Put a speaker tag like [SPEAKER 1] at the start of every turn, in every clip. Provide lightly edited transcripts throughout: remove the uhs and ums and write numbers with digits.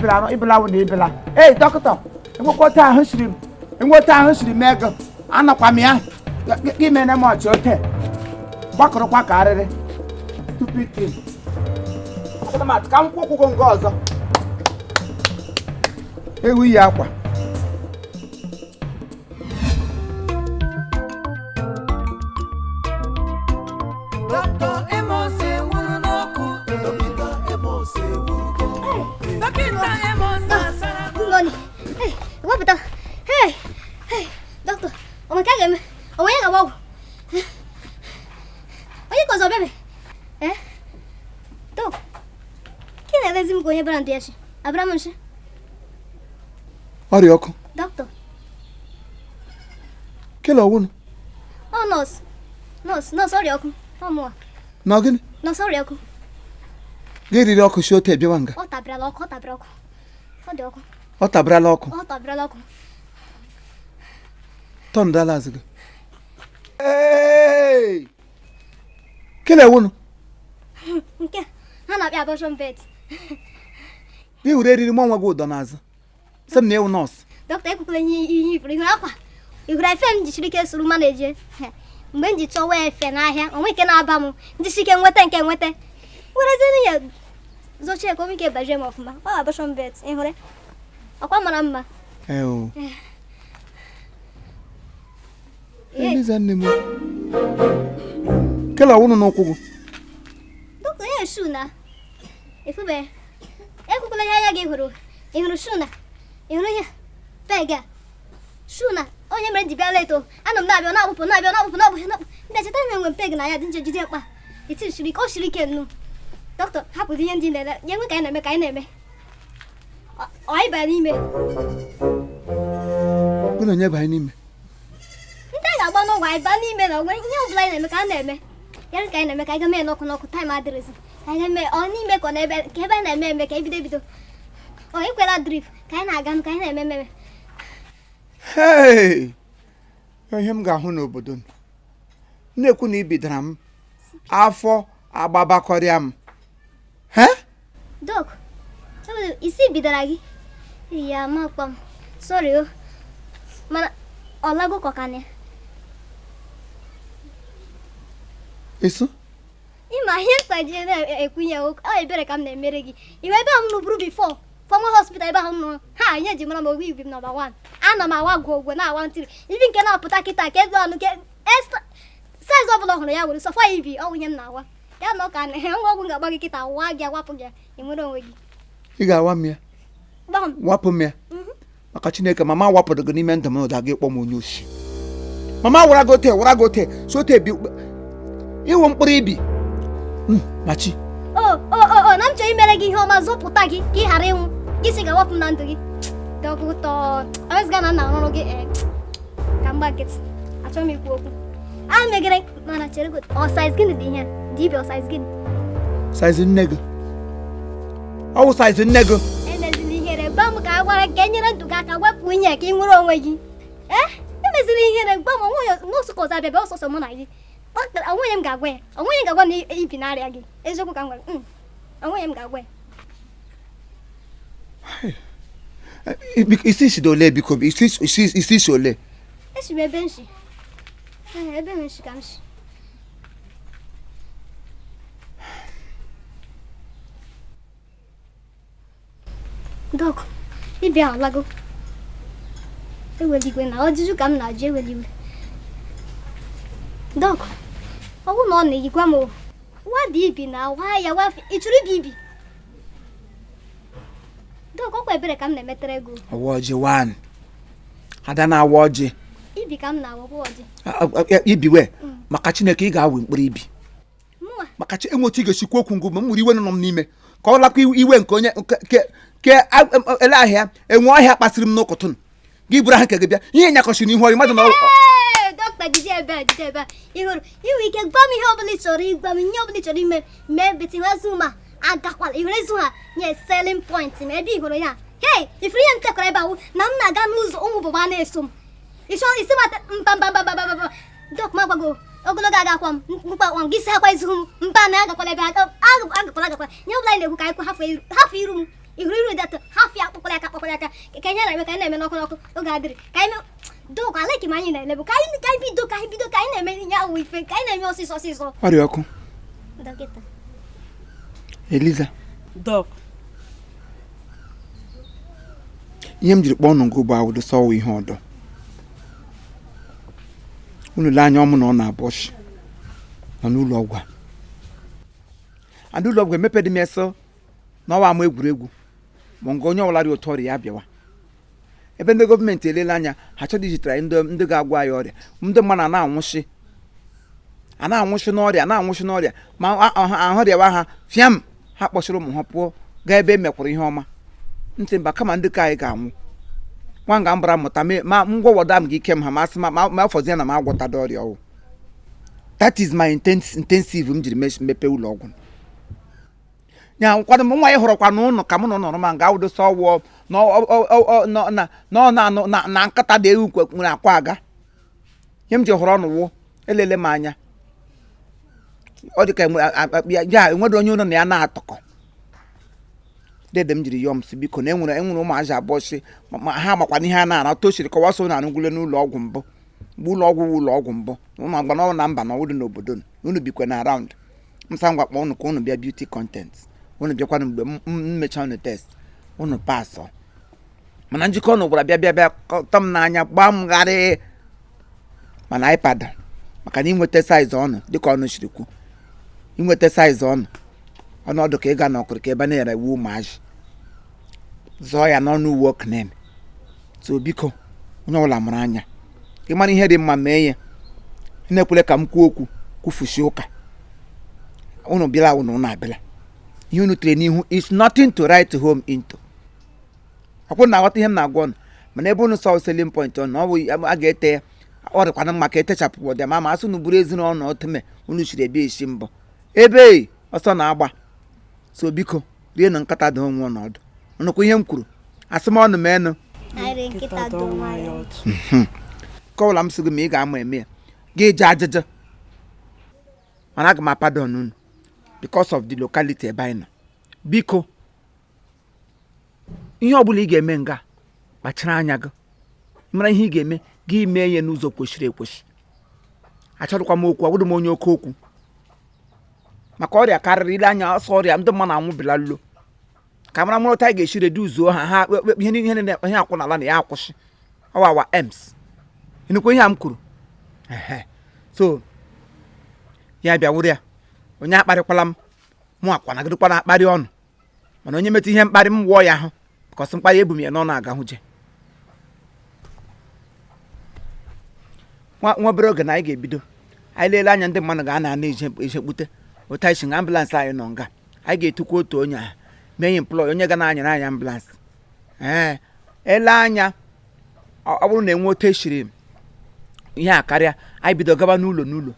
[SPEAKER 1] ibela wụ na ibela ei dọkịta enwekọta ahụ siri m ego anọkwa m ya gị mere m ọchị ote gbakọrọkwa ka arịrị tupu ike ka m kwụkwụgo nke ọzọ ewu yi akwa
[SPEAKER 2] Dọkịta Amos ewuru n'ọkụ. Dọkịta Amos ewuru n'ọkụ. Dọkịta Amos asara
[SPEAKER 3] Loni. Hey, wapụta. Hey. Doctor, o me caga me. O ya gawo. Oye ko zo bebe. Doc. Kí le vezim ko ye brand yashi. Abraham nshi.
[SPEAKER 1] ọrịa ọkụ
[SPEAKER 3] Doctor.
[SPEAKER 1] kele ọwụnụ
[SPEAKER 3] Oh, nurse, sorry ọkụ. Ọmụ.
[SPEAKER 1] na gịnị
[SPEAKER 3] No, sorry ọkụ.
[SPEAKER 1] gị riri ọkụ si ote bịawa nga
[SPEAKER 3] Ọ tabrala ọkụ. Ọ dị ọkụ.
[SPEAKER 1] ọ tabrala ọkụ
[SPEAKER 3] Ọ tabrala ọkụ.
[SPEAKER 1] tọn dala azụ gị kele ọwụnụ
[SPEAKER 3] Nke ha na-abịa abortion vet.
[SPEAKER 1] gị were eriri mụ nwa gị ụdọ n'azụ sị m na ewu nọọsụ
[SPEAKER 3] Doctor ekwukwala ihe ifuru ihuru akwa. Ihuru efe m jichiri ike suru ma na-eje. Mgbe m ji chọwa efe n'ahịa, onwe ike na-aba m. Njisi ike nweta. Werezini ya zochie ka onwe ike baje m ọfụma. Ọ abortion vet, ị hụrụ? Ọkwa mara mma.
[SPEAKER 1] ewu Eliza nne m kele ọwụnụ n'ụkwụ gị
[SPEAKER 3] Doctor ya shu na. Efube. Ekwukwala ihe anya gị hụrụ. Ị hụrụ shu na? Ị hụrụ ya? Pega. Shu na. Onye mere ji bịa leto. Ana m na-abịa na-abụpụ. Ndị cheta m enwe peg na ya dị njejide mkpa. Iti shiri ike, o shiri ike nnu. Doctor, hapụ ihe ndị na-ele. Ya nwe ka anyị na-eme. Ọ anyị baa n'ime.
[SPEAKER 1] gị na onye banye n'ime
[SPEAKER 3] Ndị a ga-agba n'ụgwọ anyị baa n'ime na onwe ihe ọbụla anyị na-eme ka a na-eme. Ya ka anyị na-eme ka anyị ga mee n'ọkụ taịm adịrịzi. Ka anyị ga-eme ọ n'ime ka ọ na-ebe ka ebe anyị na-eme ka ebido. Ọ ekwela drip ka anyị na-aga ka anyị na-eme.
[SPEAKER 1] Hey! Ihe m ga-ahụ n'obodo m na-ekwu na ibidara m afọ agbabakọrịa m
[SPEAKER 3] Doc, isi bidara gị ya makpa m sorry o mana ọ lago kọkanya
[SPEAKER 1] eso
[SPEAKER 3] ịma ihe mkpaji na-ekwunye ọ ebere ka m na-emere gị iwe ebe ahụ nụburu bifo fọma hospital ebe ahụ nọ ha ihe ji mara m owe ibi m nọmba 1 ana m awa gwogwo na-awa ntiri ibi nke na-apụta kịta ka ego ọnụ ke saiz ọbụla ọhụrụ ya were sọfa ibi ọnwụ ihe m na-awa ya na ụka na ngwa ọgwụ ga-agba gị kịta wa gị awapụ gị enwere onwe gị
[SPEAKER 1] ị ga-awa m ya wapụ m ya maka Chineke mama wapụrụ gị n'ime ndụ m ụda gị kpọ m onye osi mama wara gị ote so ote bi iwu mkpụrụ ibi machi
[SPEAKER 3] na m chọrọ imere gị ihe ọma zọpụta gị ka ị ghara ịnwụ gị si ga-awapụ na ndụ gị dọkụtọ ewezụga na nna ọrụ gị ka mgba nkịtị achọghị m ikwu okwu a megere mana chere gị ọsaiz gịnị dị ihe dị ibe ọsaiz gịnị
[SPEAKER 1] saiz nne gị ọwụ saiz nne gị
[SPEAKER 3] emezila ihere gba m ka a gwara ka e nyere ndụ gị aka wepụ inye ka ị nwere onwe gị emezila ihere gba m onwe ya n'ụsụ ka ọzọ abịa bịa ọsọsọ mụ na gị onwe m ga-agwa ya onwe ya ga-agwa na ibi narịa gị eziokwu ka m gwara onwe ya m ga-agwa ya
[SPEAKER 1] isi ole biko isi ole
[SPEAKER 3] esi m ebe nshi ebe m nshi ka m shi Dọk, ịbịa alago eweligwe na ọjụjụ ka m na-ajụ eweligwe Dọk, ọ bụrụ na ọ na-eyikwa m nwa dị ibi na nwa ya ị chụrụ ibi ibi Dọk, ọkwa ebere ka m na-emetere ego
[SPEAKER 1] awa ọjị wan ada na awa ọjị
[SPEAKER 3] ibi ka m na-awakwa ọjị
[SPEAKER 1] ibiwe maka Chineke ị ga-awe mkpụrụ ibi
[SPEAKER 3] mụnwa
[SPEAKER 1] maka enweta ị ga-esikwa okwu ngụ ma m nwere iwe nọ m n'ime ka ọ lakwa iwe nke onye ke ele ahịa enwe ọhịa kpasịrị m n'ụkụtụ gị bụrụ ahụ nke gị bịa ihe nyakọsị n'ihu ọrị mmadụ na
[SPEAKER 3] dọkịta jide ebe a ịhụrụ inwe ike gwa m ihe ọbụla ị chọrọ ịgwa m ihe ọbụla ị chọrọ ime mee betiwezu ma agakwala ịhụrụ ezu ha nye selling point ma ebe ịhụrụ ya hei ifuru ihe m tekọrọ ebe ahụ na m na-aga n'ụzọ ụmụ bụba na-eso m ịchọrọ isi mata mba dọk ma gwago ogologo agakwa m mkpakwa m gị si akwa izu m mba na agakwala ebe agakwala ihe ọbụla anyị na-ekwu ka anyị kwu hafụ iru m ihuru that half ya kpọkọlaka ka ihe na-eme ka anyị na-eme n'ọkụ oge adịrị ka anyị dọk aleki ma anyị na-elebu ka anyị bido ka anyị na-eme ihe awụ ife ka anyị na-eme ọsịsọ
[SPEAKER 1] ọrịa ọkụ
[SPEAKER 3] dọkịta
[SPEAKER 1] Eliza
[SPEAKER 4] Doc.
[SPEAKER 1] ihe m jiri kpọọ ọnụ ngụ bụ awụdo sọwụ ihe ọdọ unu lee anya ọmụ na ọ na-abọchi nọ n'ụlọ ọgwụ a ndị ụlọ ọgwụ emepedị m eso n'ọwa ama egwuregwu ma nke onye ọbụla dị ụtọ ọrịa ya bịawa ebe ndị gọọmenti elele anya ha chọrọ ijitara ndị ga-agwa ya ọrịa ndị mmadụ na-anwụchi n'ọrịa ma ahụrịawa ha fịam ha kpọchiri ụmụ ha pụọ gaa ebe e mekwara ihe ọma ntị mba kama ndị ka anyị ga-anwụ nwa nga mbara mụta ma ngwọwọda m gị ike m ha masị ma afọzie na m agwọtada ọrịa ọwụ that is my intensive m jiri mepe ụlọ ọgwụ ya nkwado m nwa ya hụrụkwa n'ụlọ ka mụ na nọrọ ma nga awụdosa ọwụọ na nkata dị ewu nwere akwa aga ihe m ji hụrụ ọnụ wụ elele m anya ọ dị ka ya enwere onye ụlọ na ya na-atọkọ dede m jiri yọọ m si biko na enwere ụmụazị abụọ si ma ha makwana ihe a na-ara tochiri kọwa so na anụgwule n'ụlọ ọgwụ mbụ mgbe ụlọ ọgwụ mbụ ụmụ agba n'ọrụ na mba na ọwụdị n'obodo unu bikwe na around msa ngwa kpọ unu ka unu bịa beauty content unu bịakwana mgbe m mechaa unu test unu pasọ mana njikọ unu gwara bịa kọtọ m n'anya gbaa m gharị mana iPad maka na inweta saiz ọnụ dịka ọnụ chiri kwu inweta saiz ọnọdụ ka ị ga n'ọkụrụ ka ebe na-ere iwu ụmụazị zọọ ya n'ọnụ uwe oknem so biko onye ọbụla mara anya ị mara ihe dị mma mee ya na-ekwele ka m kwuo okwu kwufusi ụka unu bịala unu na-abịala ihe unu tere n'ihu is nothing to write home into akwụrụ na aghọta ihe m na-agwa ọnụ mana ebe unu sọ selling point ọnụ ọ bụ a ga-ete ya ọ dịkwana mma ka etechapụ ọdịa ma asụ unu buru ezinụlọ oteme unu chiri ebe esi mbọ ebe ọsọ na-agba so biko rie na nkata dị onwe ọnọdụ nnukwu ihe m kwuru asị m ọnụ menụ kọwala m sị gị ma ị ga-ama eme ya ga-eji ajụjụ mana aga m apadon unu because of the locality ebe anyị nọ biko ihe ọbụla ị ga-eme nga kpachara anya gị mara ihe ị ga-eme gị mee ihe n'ụzọ kwesịrị ekwesị achọrọkwa m okwu agwụdụ m onye oke okwu maka ọrịa karịrị ile anya ọsọ ọrịa ndị mmadụ anwụbila lulo ka mara mụrụ ta anyị ga-esi reduzuo ha ihe akwụ n'ala na ya akwụsị ọwawa ems ịnụkwa ihe a m kwuru so ya bịa wụrụ ya onye akparịkwala m mụ akwanagịdịkwana akparị ọnụ mana onye metụ ihe mkparị m wụọ ya ahụ kọsị mkparị ebu m ya n'ọnụ aga hụ je nwa obere oge na anyị ga-ebido anyị leele anya ndị mmadụ ga-ana ejekpute otu anyị si nga ambụlansị anyị nọ nga anyị ga-etukwa otu onye ahụ mee employ onye ga na-anyere anyị ambụlansị ele anya ọ bụrụ na enwe otu eshiri ihe a karịa anyị bido gaba n'ụlọ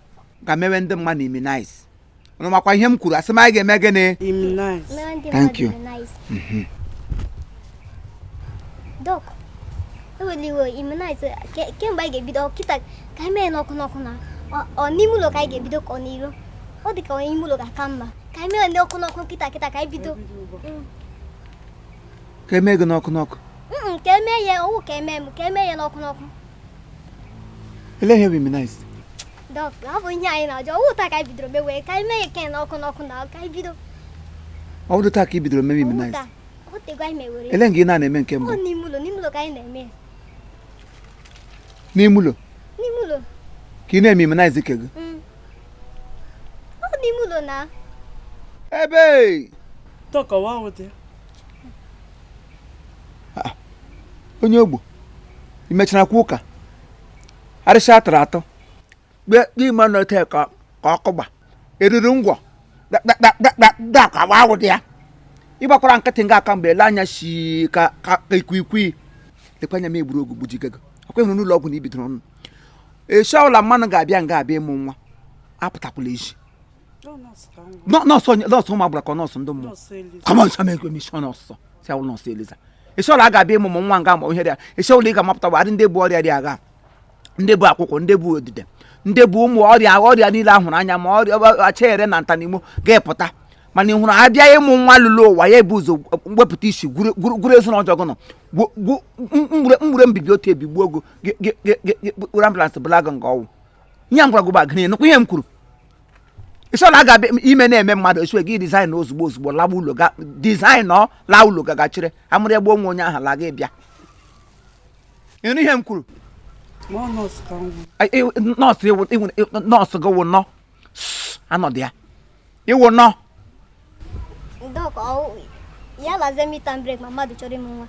[SPEAKER 1] ga mewe ndị mmadụ immunize ọnụ makwa ihe m kwuru asị m anyị ga-eme gịnị
[SPEAKER 4] Immunize.
[SPEAKER 1] Thank you.
[SPEAKER 3] Doc, eweliwo immunize kemgbe anyị ga-ebido kịta ka anyị mee n'ọkụ na ọ n'ime ụlọ ka anyị ga-ebido ka ọ n'iro ọ dị ka onye ime ụlọ ga-aka mma ka anyị mee n'ọkụ kịta ka anyị bido
[SPEAKER 1] ka eme gị n'ọkụ
[SPEAKER 3] ka emee ya ọwụ ka emee ya n'ọkụ
[SPEAKER 1] ele ihe bụ immunize
[SPEAKER 3] Doc, ọ bụ ihe anyị na-ajọ ọwụ taa ka anyị bidoro mewe ka anyị mee ya ke n'ọkụ na ka anyị bido
[SPEAKER 1] ọ bụrụ taa ka ị bidoro mebe immunize
[SPEAKER 3] ọ tego anyị mewere
[SPEAKER 1] ele nga ị na-eme nke mbụ
[SPEAKER 3] ọ n'ime ụlọ ka anyị na-eme ya
[SPEAKER 1] n'ime ụlọ
[SPEAKER 3] n'ime ụlọ
[SPEAKER 1] ka ị na-eme immunize ke gị
[SPEAKER 3] ọ n'ime ụlọ na
[SPEAKER 1] ebe
[SPEAKER 4] Doc, what with it?
[SPEAKER 1] onye ogbo imechara kwa ụka arịsha atọrọ atọ gị ma n'ote ka ọkụgba eriri ngwọ ka awụ dị ya ịgbakwara nkịtị nga aka mgbe ele anya shi ka ikwikwii lekwa anya m egburu ogu gbujigago akwa ịhụrụ n'ụlọ ọgwụ na ibidoro ọnụ eshi ọbụla mmanụ ga-abịa nga abịa ịmụ nwa apụtakwala echi nọọsụ ụmụ agbara ka nọọsụ ndị mmụọ nọọsụ si awụ nọọsụ Eliza eshi ọbụla a ga-abịa ịmụmụ nwa nga ma ihe dị ya eshi ọbụla ị ga-amapụta bụ adị ndị bụ ọrịa dị agha ndị bụ akwụkwọ ndị bụ odide ndị bụ ụmụ ọrịa niile ahụrụ anya ma ọrịa achere na ntanimo ga-epụta mana ị hụrụ abịa ịmụ nwa lụlụ ụwa ya ebu ụzọ wepụta isi gwuru ezinụlọ ọjọọ nọ mgbure mbibi otu ebigbu ogo kpụrụ ambulance bụlago nke ọwụ ihe m gwara gị gbagịrị nụkwa ihe m kwuru ịchọla a ga-abịa ime na-eme mmadụ esiwe gị dizaịn ozugbo laa ụlọ ga dizaịn ọ laa ụlọ gagachire amụrụ ya gbuo nwa onye ahụ laa gị bịa ịnụ ihe m kwuru nọọsụ gị wụ nọ anọdụ ya ịwụ nọ
[SPEAKER 3] Dọk, ya lazie meet break ma mmadụ chọrọ ịmụ nwa.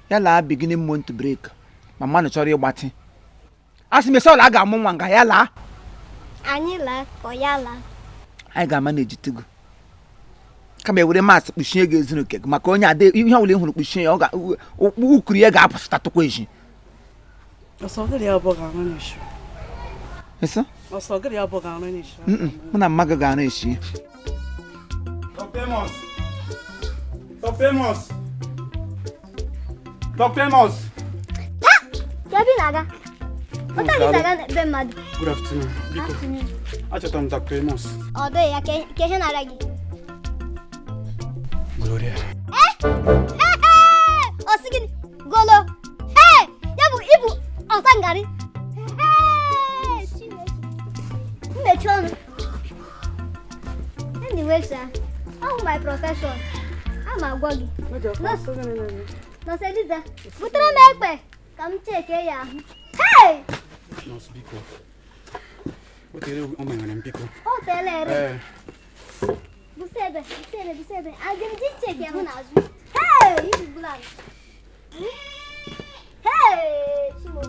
[SPEAKER 1] Ya laa beginning month break ma mmadụ chọrọ ịgbatị asị m esola a ga-amụ nwa nga ya laa
[SPEAKER 3] Anyị laa ka ya laa.
[SPEAKER 1] anyị ga-ama na ejitego kama ewere maasị kpuchie gị ezinu nke gị maka onye ade ihe ọbụla ị hụrụ kpuchie ya ukuru ya ga-apụsịta tụkwa eji mụ na mma gị ga-arụ echi Dọkịta Amos
[SPEAKER 3] Ka bi na-aga. Ọta gị zaga be mmadụ.
[SPEAKER 5] Good afternoon. Biko. Achọtara m Dr. Amos.
[SPEAKER 3] Ọ dị ya ka ihe na-ara gị.
[SPEAKER 5] Gloria.
[SPEAKER 3] Ọ sị gị golo. Ya bụ ibu ọta ngarị. Mmechi ọnụ. Anyway, sir, all my profession. I'm a gwagi. No, say Liza. Butere m ekpe. Ka m cheke ya. Hey!
[SPEAKER 5] No, biko. O tere o menwere m biko.
[SPEAKER 3] O tere. Busebe. Agim ji cheke ya hụ n'azụ. Hey! Ibu bulan. Hey! Chimo.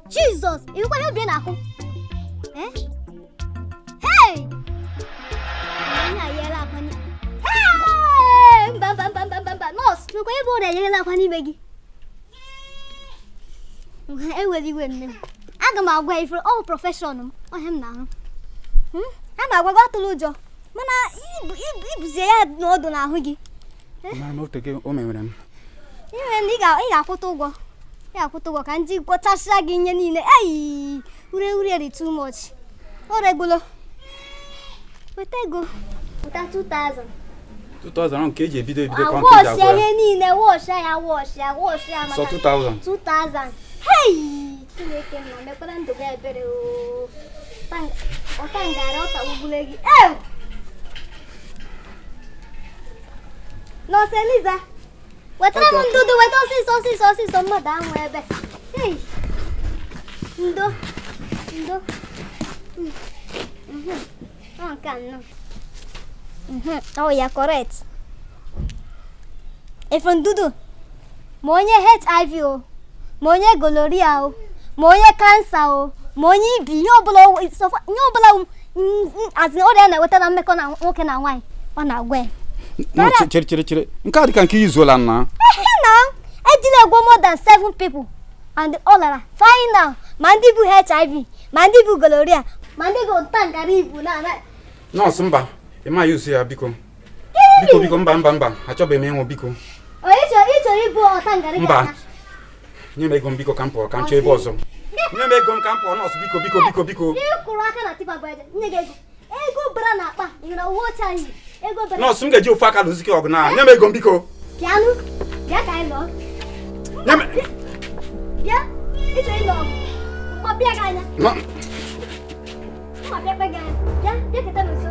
[SPEAKER 3] Jesus! Ịhụkwa ihe obi na-akụ? Hey! Onye ayela akwa n'ime. Hey! Mba. Nọọsụ, ịhụkwa ebe ọ na-enyela akwa n'ime gị? Ewere iwe nne m. Aga m agwa ifere all profession m. Ọhịa m na-arụ. A na-agwa gị atụrụ ụjọ. Mana ibuzie ya n'ọdụ n'ahụ gị.
[SPEAKER 5] Ma m otege o menwere m.
[SPEAKER 3] Ị ga-akwụta ụgwọ. Ka ndị gwọchasịa gị ihe niile. Eyi! Ure dị too much. O regulo. Weta ego. Weta 2,000.
[SPEAKER 5] 2,000 nke eji ebido kọntị
[SPEAKER 3] Wash
[SPEAKER 5] agwa.
[SPEAKER 3] ihe niile. Wash ya maka.
[SPEAKER 5] So 2,000.
[SPEAKER 3] 2,000. Hey! Chineke nna mekwara ndụ gị ebere o. Ọta ngara ọta ugbule gị. Nọọsụ Eliza. Wetara m ndụdụ, weta ọsịsọ mmadụ ahụ ebe. Hey! Ndo. Ọ nke anọ. Oh ya, correct. Efu ndụdụ. Ma onye HIV o, ma onye gonorrhea o, ma onye kansa o, ma onye ibi, ihe ọbụla azị ọrịa na-eweta na mmekọ na nwoke na nwaanyị, ọ na-agwa ya.
[SPEAKER 5] No, chere. Nke a dị ka nke izuola nna.
[SPEAKER 3] Ejila egwo more than 7 people and cholera. Final. Ma ndị bụ HIV, ma ndị bụ gonorrhea, ma ndị bụ ntangara ibu na.
[SPEAKER 5] Nọọsụ mba, ị ma yusu ya biko. Biko mba. Achọbeghị m ịnwụ biko.
[SPEAKER 3] Ị chọrọ ịbụ ọtangara
[SPEAKER 5] Mba. Nye m ego m biko ka m pụọ ka m chọọ ebe ọzọ. Nye m ego m ka m pụọ nọọsụ biko.
[SPEAKER 3] Ị kụrụ aka na tipa gwa nye gị ego. Ego bara na akpa, ị nwere uwe ọcha anyị. Ego bara.
[SPEAKER 5] Nọọsụ m ga-eji ofu aka lụzi gị ọgụ na. Nye m ego m biko.
[SPEAKER 3] Bịa ka anyị lụọ. Bịa. Ị chọrọ ịlụ ọgụ. Mkpọbịa gị anya. Mkpọbịa gị anya. Bịa keta m nso.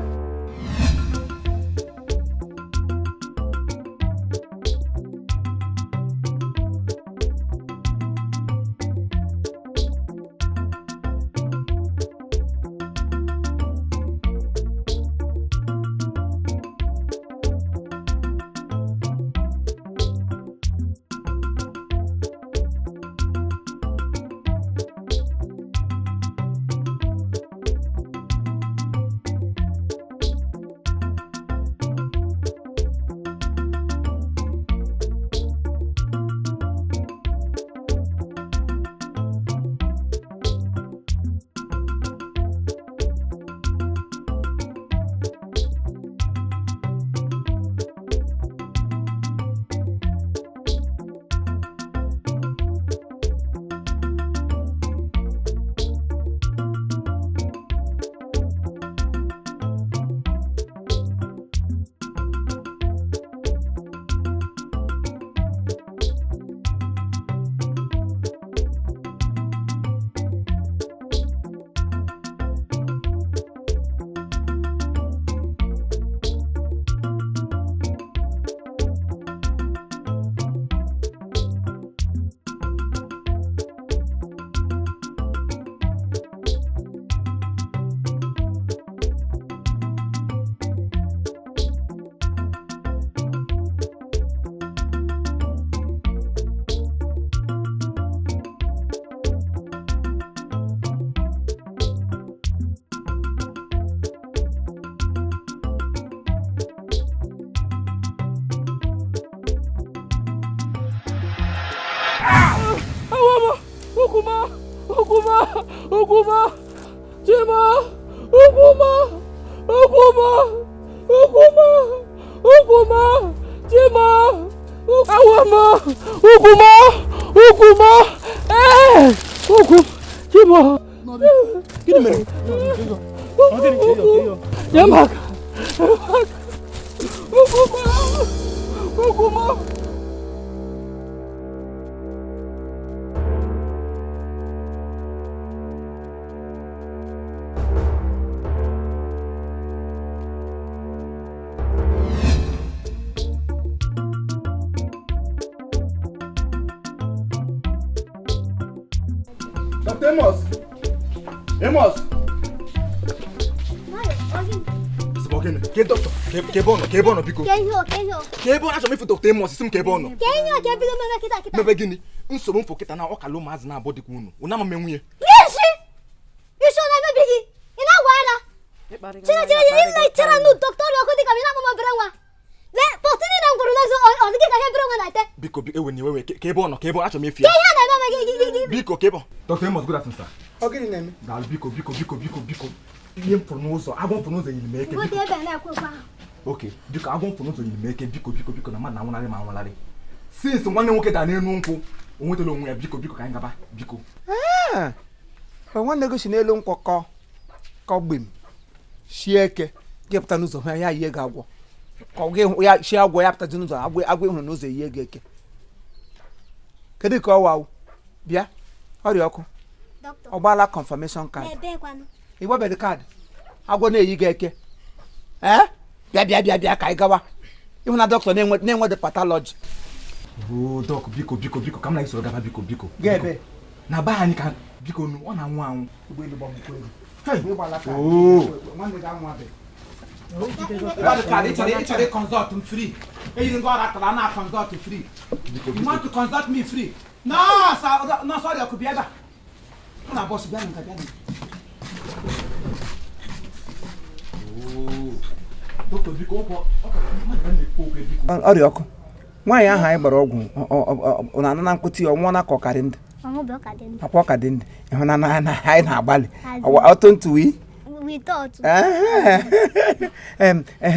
[SPEAKER 4] Awama, Ukuma, Chima, Ukuma, Chima, Awama, Ukuma, Chima.
[SPEAKER 1] Gini mere?
[SPEAKER 4] Yamak. Ukuma.
[SPEAKER 1] Dr. Amos! Amos!
[SPEAKER 6] Spoken. Ke doctor. Ke bono biko.
[SPEAKER 3] Kenyo.
[SPEAKER 6] Ke bono aso me fu Dr. Amos sim ke bono.
[SPEAKER 3] Kenyo ke bido meme kita.
[SPEAKER 6] Mebe gini. Nsobo mfo kita na okalo mazi na abodi ku unu. Una ma menwuye.
[SPEAKER 3] Yes! You show na mebe gi. Ina wala. Chira illa chira no doctor yo ko di kamina mama branwa. Le potini na nguru lezo o di ka he branwa na te.
[SPEAKER 6] Biko ewe ni wewe ke bono aso me fia.
[SPEAKER 3] Ke ya na meme gi.
[SPEAKER 6] Biko ke bo. Dr. Amos good afternoon sir.
[SPEAKER 1] Ogini neme.
[SPEAKER 6] Dal biko. Ihe mfuru n'ụzọ, agwọ mfuru n'ụzọ yiri m eke.
[SPEAKER 3] What ebe na kwekwa.
[SPEAKER 6] Okay, biko agwọ mfuru n'ụzọ yiri m eke biko na mmadụ na-anwụlarị ma anwụlarị. Since nwanne nwoke da n'elu nkwụ, o nwetara onwe ya biko ka anyị gaba biko.
[SPEAKER 1] Nwanne gị si n'elu nkwọ kọgbim sie eke gepụta n'ụzọ ha ya ihe ga-agwọ. Ka gị ya si agwọ ya pụta n'ụzọ agwọ ịhụrụ n'ụzọ ihe ga-eke. Kedu ka ọ wawu? Bịa, ọrịa ọkụ.
[SPEAKER 3] Doctor.
[SPEAKER 1] Ọ gbala confirmation card.
[SPEAKER 3] Ebe kwanu.
[SPEAKER 1] Igbo bed card. Agwọ na-eyi gị eke. Bịa ka anyị gawa. Ịhụ na dọkịta na-enwe the pathology.
[SPEAKER 6] Oh, doc biko ka m na isoro gaba biko.
[SPEAKER 1] Ga-ebe.
[SPEAKER 6] Na ba anyị ka biko nu ọ na-anwụ anwụ.
[SPEAKER 1] Ụgbọelu gbamukwa elu.
[SPEAKER 6] Hey.
[SPEAKER 1] Ịgbala card.
[SPEAKER 6] Oh.
[SPEAKER 1] Nwanne gị anwụ abịa. Ịgbala card ịchọrọ consult m free. Eyiri ngwa ọrụ akara na consult free. You want to consult me free? No, sorry, I could be ever. Na boss bịa nka bịa.
[SPEAKER 6] Doctor biko ọ na-ekwu okwu biko.
[SPEAKER 1] Ọrịa ọkụ. Nwaanyị ahụ anyị gbara ọgwụ ọ na-ana na mkpụtị ọnwụọ na ka ọkarị ndị.
[SPEAKER 3] Ọnwụ ka dị.
[SPEAKER 1] Akwa ọka dị ndị. Ịhụ na anyị na-agbalị. Ọtụ ntụwi.
[SPEAKER 3] We thought.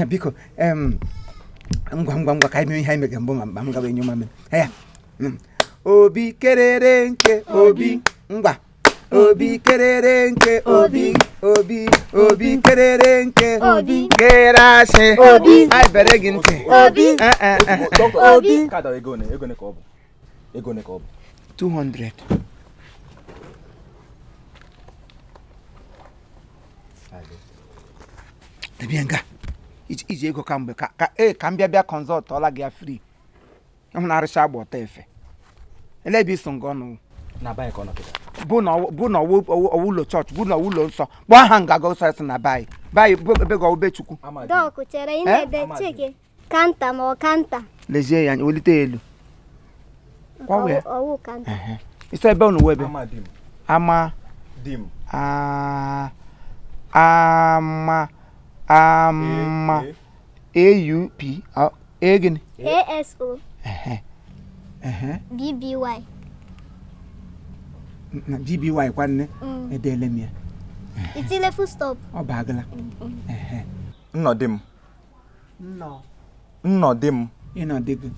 [SPEAKER 1] Biko ngwa ka anyị mee ihe anyị megere mbụ ma m gaba enyo mamịrị. Obi kerere nke obi ngwa. Obi kerere nke obi kerere nke
[SPEAKER 3] Obi.
[SPEAKER 1] kerasị
[SPEAKER 3] Obi.
[SPEAKER 1] anyị bere gị ntị.
[SPEAKER 3] Obi. Obi.
[SPEAKER 6] Ka da ego ne ka ọ bụ.
[SPEAKER 1] 200. Ebie nga iji ego kamgbe ka m bịa consult ọla gị ya free. Ịhụ na arịcha agba ọta efe. Elebi iso nga ọnụ.
[SPEAKER 6] Na ba ka ọ nọkịta.
[SPEAKER 1] Bụ na ọwụlọ chọọchị bụ na ọwụlọ nsọ kpọọ ha ngaga ụsọsị na bayi ebe ga ube chukwu.
[SPEAKER 3] Doc chere ị na-ede cheke. Kanta ma ọ kanta.
[SPEAKER 1] Lezie ya welite elu kwawe
[SPEAKER 3] Ọwụ kanta.
[SPEAKER 1] isa ebe unu webe ama AUP egini
[SPEAKER 3] ASO. BBY.
[SPEAKER 1] na GBY kwanne edele m ya
[SPEAKER 3] Itile full stop.
[SPEAKER 1] ọ bagala
[SPEAKER 6] Nnọdị m.
[SPEAKER 1] ịnọdịgị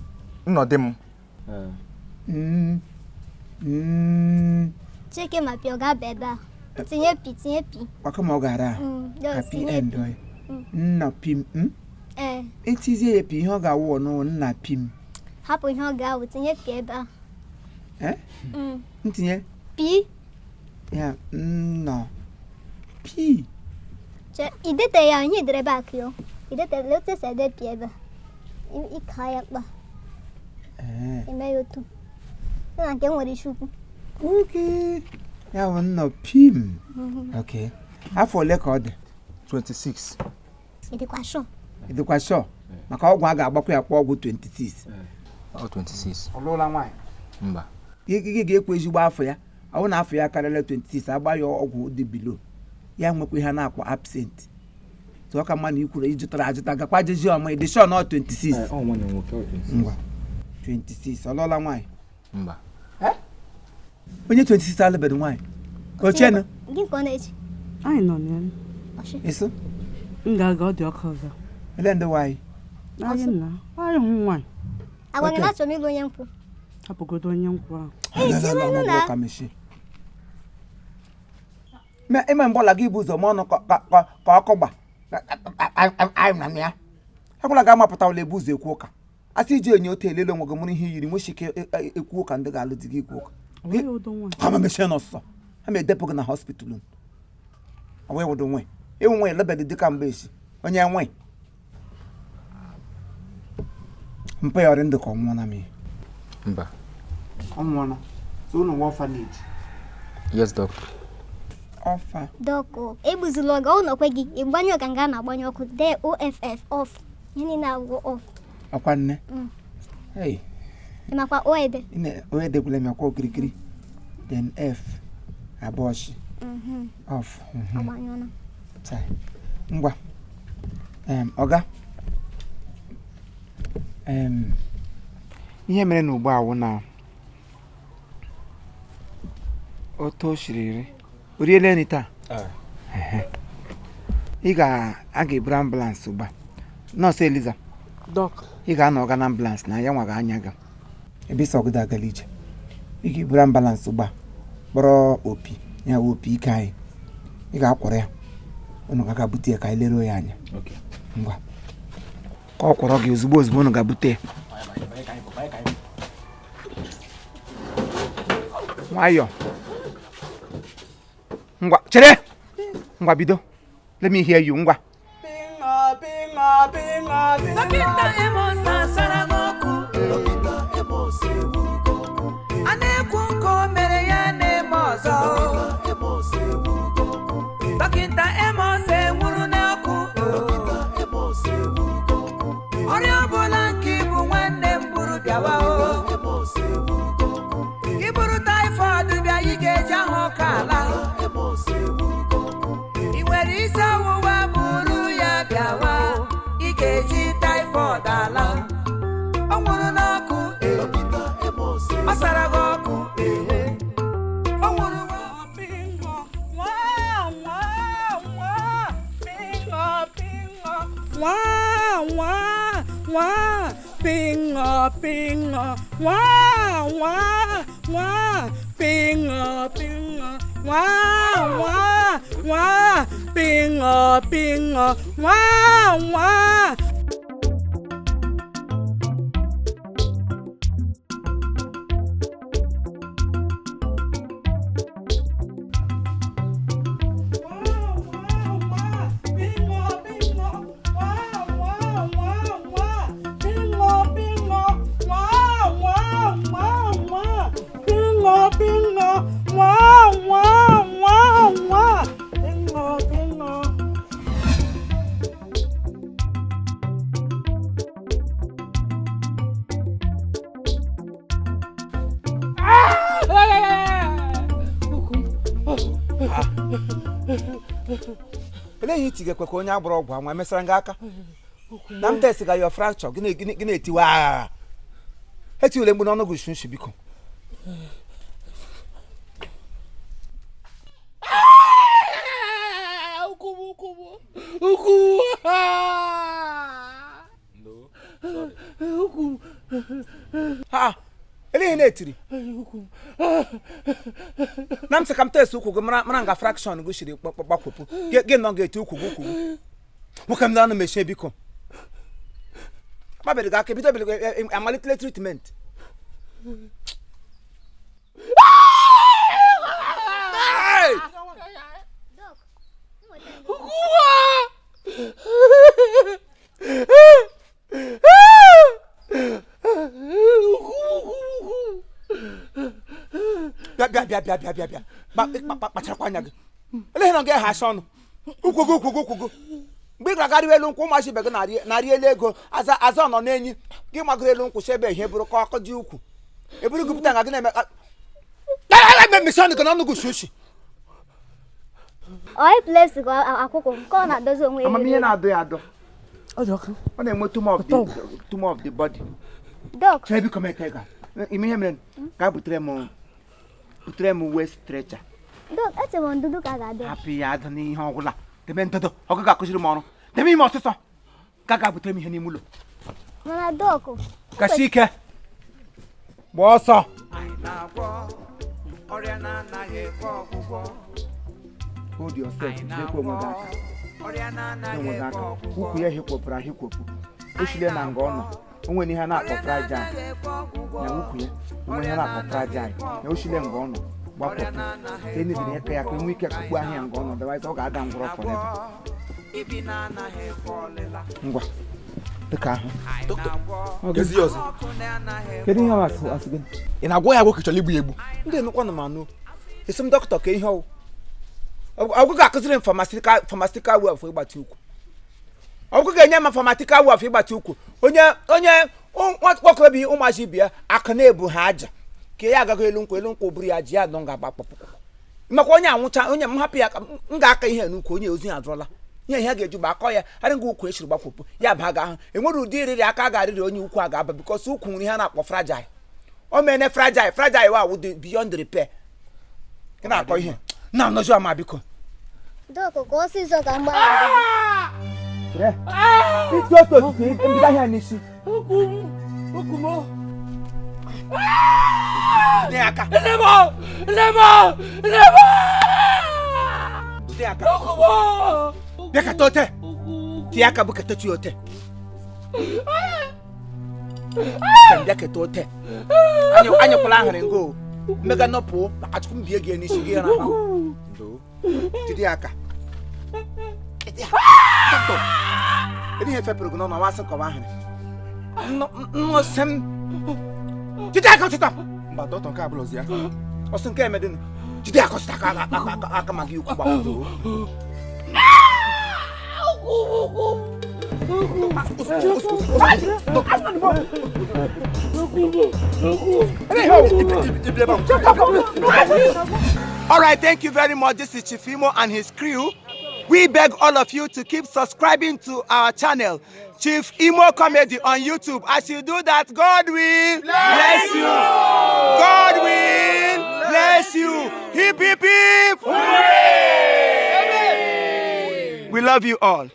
[SPEAKER 3] Cheke ma pio ga beda. Tinye pi.
[SPEAKER 1] ọkụ ma ọ gara happy end oy nna pim etizie ya pi ihe ọ ga-awụ ọnụ nna pim
[SPEAKER 3] Hapụ ihe ọ ga-awụ tinye pi ebe a.
[SPEAKER 1] ntinye
[SPEAKER 3] Pi.
[SPEAKER 1] ya nọ pi
[SPEAKER 3] Che idete ya ihe dere back yo. Idete lete se de pi ebe. Ikaya kpa. Ime yotu. Na nke nwere ishukwu.
[SPEAKER 1] okay ya bụ nọ pim okay afọ ole ka ọ dị
[SPEAKER 6] 26.
[SPEAKER 3] Idikwa sure.
[SPEAKER 1] ịdịkwa sure maka ọgwụ a ga-agbakwa ya kwa ọgwụ 26
[SPEAKER 6] Ọ 26.
[SPEAKER 1] ọlụla nwaanyị
[SPEAKER 6] Mba.
[SPEAKER 1] gị ga-ekwu ezigbo afọ ya ọ bụ na afọ ya karịrị 26 agba ya ọgwụ dị bilo ya nwekwa ihe na-akpọ absent tụọ ka mmadụ ikwuru ijụtara ajụta gakwa jezi ọma ịdị sure na 26
[SPEAKER 6] Ọ nwanne nwoke ọ 26.
[SPEAKER 1] ngwa 26 ọlụla nwaanyị
[SPEAKER 6] Mba.
[SPEAKER 1] onye 26 alụbeghị nwaanyị ochenu
[SPEAKER 3] Gị ka ọ na-eji.
[SPEAKER 4] Anyị nọ n'elu.
[SPEAKER 1] eso
[SPEAKER 4] M ga-aga ọ dị ọkụ ọzọ.
[SPEAKER 1] ele ndị nwaanyị
[SPEAKER 4] Anyị nna. Anyị hụ nwaanyị.
[SPEAKER 3] Agwa gị na achọrọ m ịlụ onye nkwụ.
[SPEAKER 4] Hapụgodo onye nkwụ ahụ.
[SPEAKER 1] ime mgbọla gị bụ ụzọ ma ọnụ ka ọkụ gba anyị na ya ekwela ga amapụta ụlọ ebu ụzọ ekwu ụka asị iji onye otu elele onwe gị mụrụ ihe yiri nwechi ike ekwu ụka ndị ga-alụ di gị ekwu ụka ha ma mechie n'ọsụsọ ha ma edepụ gị na hospital wee wụdo nwe ịnwe nwe elebedị dịka mgbe esi onye nwe mpe ya ọrị ndụ ka ọ nwụọ na m ihe
[SPEAKER 7] Mba.
[SPEAKER 1] ọ nwụọna so ụlọ nwa orphanage
[SPEAKER 7] Yes, doctor.
[SPEAKER 1] ọfa
[SPEAKER 3] Dọkụ, egbuzila oge ụlọ kwe gị, ịgbanye ọga nga na-agbanye ọkụ, dee OFF off. Ihe niile agwụ off.
[SPEAKER 1] ọkwa nne hey
[SPEAKER 3] Ị makwa oede?
[SPEAKER 1] onye dekwula m akwa okirikiri then f abụọ shi off
[SPEAKER 3] Agbanyụọna.
[SPEAKER 1] ngwa ọga ihe mere na ugbu awụ na otu o shiri iri oriele nri taa ị ga-eburu ambulance ugbu a nọọsụ Eliza
[SPEAKER 4] Doc.
[SPEAKER 1] ị ga-anọ ọga na ambulance na ya nwa ga-anya ga ebe isi ọgụda agala ije ị ga-eburu ambulance ugbu a kpọrọ opi ya wụ opi ike anyị ị ga-akwọrọ ya unu ga bute ya ka anyị leruo ya anya ngwa ka ọ kwọrọ gị ozugbo ozugbo unu ga-bute ya nwayọ ngwa chere ngwa bido let me hear you ngwa
[SPEAKER 2] Dọkịta Amos asara n'ọkụ. Dọkịta Amos ewurugo ọkụ. A na-ekwu nke o mere ya na-eme ọzọ. Dọkịta Amos ewurugo ọkụ. Dọkịta Amos enwuru n'ọkụ. Dọkịta Amos ewurugo ọkụ. Ọrịa ọbụla nke ịbụ nwanne m buru bịawa o. Dọkịta Amos ewurugo ọkụ. Ị buru typhoid bịa ị ga-eji ahụ ọka ala. Dọkịta Amos ewurugo ọkụ. Ị nwere isi ọwụwa buru ya bịawa. Ị ga-eji typhoid ala. Ọ nwụrụ n'ọkụ. Dọkịta Amos ọ sara gị ọkụ. Ọ nwụrụ
[SPEAKER 4] Pingo, nwa nwa nwa, pingo pingo, nwa nwa nwa, pingo pingo, nwa nwa nwa, pingo pingo, nwa nwa nwa, pingo pingo, nwa nwa.
[SPEAKER 1] ele ihe itigekwe ka onye agbụrụ ọgwụ anwa mesara gị aka na m test ga yo fracture gị na-etiwe agha etiwele mgbe n'ọnụ gị shunshi biko ha ele ihe na-etiri na m sị ka m test ụkwụ gị mara nga fraction gị shiri gbakwụpụ gị nọ ga-eti ụkwụ gị nwoke m na-anụ mechie biko akpabere gị aka bido amalitele treatment bịa kpachakwa anya gị eleghị na gị ehachi ọnụ ụkwụ gị mgbe ị ga-agarịwa elu nkwụ ụmụachi ibe gị na-arị elu ego aza nọ n'enyi gị magoro elu nkwụ si ebe ihe bụrụ ka ọkụ ji ukwu eburu gị pụta nga gị na-eme mesi ọnụ gị n'ọnụ gị sushi
[SPEAKER 3] Oil place go akwụkwọ nke ọ na-adozi onwe ya.
[SPEAKER 1] amamihe na-adọ ya adọ
[SPEAKER 4] ọ
[SPEAKER 1] na-enwe tumor of the body
[SPEAKER 3] Doc.
[SPEAKER 1] chọọ biko mee ka ị ga ime ihe mere ka a butere m butere m uwe strecha.
[SPEAKER 3] Dok, eche m ndụdụ ka a ga-adị.
[SPEAKER 1] Hapụ ya adị n'ihe ọgwụla. Debe ndụdụ, ọgụ ga-akụziri m ọrụ. Debe ime ọsịsọ. Ka ga-butere m ihe n'ime ụlọ.
[SPEAKER 3] Mana Dok,
[SPEAKER 1] Kasi ike. Gba ọsọ.
[SPEAKER 2] Anyị na-agwọ ọrịa na-anaghị ekwe ọgwụgwọ.
[SPEAKER 1] Hold yourself. Jekwa onwe gị aka.
[SPEAKER 2] Ọrịa na-anaghị
[SPEAKER 1] Onwe gị
[SPEAKER 2] ekwe
[SPEAKER 1] aka.
[SPEAKER 2] ọgwụgwọ.
[SPEAKER 1] Ukwu ya hikpopụrụ ahikwopu. O shile na nga ọ nọ. O nwere ihe a na-akpọ fragile. Na ukwu ya. O nwere ihe a na-akpọ fragile. Na o shile nga ọ nọ. Gbapụpụ. Enibiri aka ya ka enwe ike kukpu ahịa nga ọ nọ. Otherwise ọ ga-ada ngwụrọ forever.
[SPEAKER 2] Ibi na-anaghị ekwe ọlịla.
[SPEAKER 1] Ngwa. Dịka ahụ.
[SPEAKER 6] Gezi ọzọ.
[SPEAKER 2] Ọkụ na-anaghị
[SPEAKER 1] Kedu ihe asị gị?
[SPEAKER 6] Ị na-agwọ ya nwoke chọrọ igbu egbu.
[SPEAKER 1] Ndị enukwa na manụ. Esi m dọkịta ka ihe ọwụ. Ọgwụ ga-akụziri m pharmaceutical way of ịgbatị ukwu. Ọgwụ ga-enye m pharmaceutical way of ịgbatị ukwu. Onye nwakorobịa ụmụazị ibe ya aka na-ebu ha aja. Ka ya agaghị elu nkwụ buru ya ji ya nọ ga-agba kpọpụkpọ. Maka onye anwụcha onye m hapụ ya ka m ga-aka ihe n'ukwu onye ozi adụrọla. Ihe ihe ga-eju bụ akọ ya arị nga ukwu echiri gbakwụpụ ya ba ga ahụ. Enwere ụdị iriri aka ga-arịrị onye ukwu a ga-aba because ukwu nwere ihe a na-akpọ fragile. O mene fragile wa wụ beyond repair. Ị na-akọ ihe. Na anọzi ama biko.
[SPEAKER 3] Dok, ka ọsịsọ ka mgbagha.
[SPEAKER 1] Itoto mbido ahịa n'isi. Nye aka. Nye aka. Bịa ka tote. Tie aka bụ ka tetu ote. Bịa ka tote. Anyakwala ahụrụ ngo. Mmega nọpụ maka chukwu mbie gị n'isi gị na ahụ. Ndo. Jide aka. Ini ihe fepụrụ gị n'ọnụ wasị kọwa ahụrụ. Nnọsị m. Jide aka ọchịta. Mba dọkịta nke abụrụ ozi ya. Ọsị nke emedịnụ. Jide aka ọchịta aka ma gị ukwu gbapụrụ. All right, thank you very much. This is Chief Imo and his crew. We beg all of you to keep subscribing to our channel, Chief Imo Comedy on YouTube. As you do that, God will bless you. God will bless you. Hip, hip, hip. Hooray! We love you all.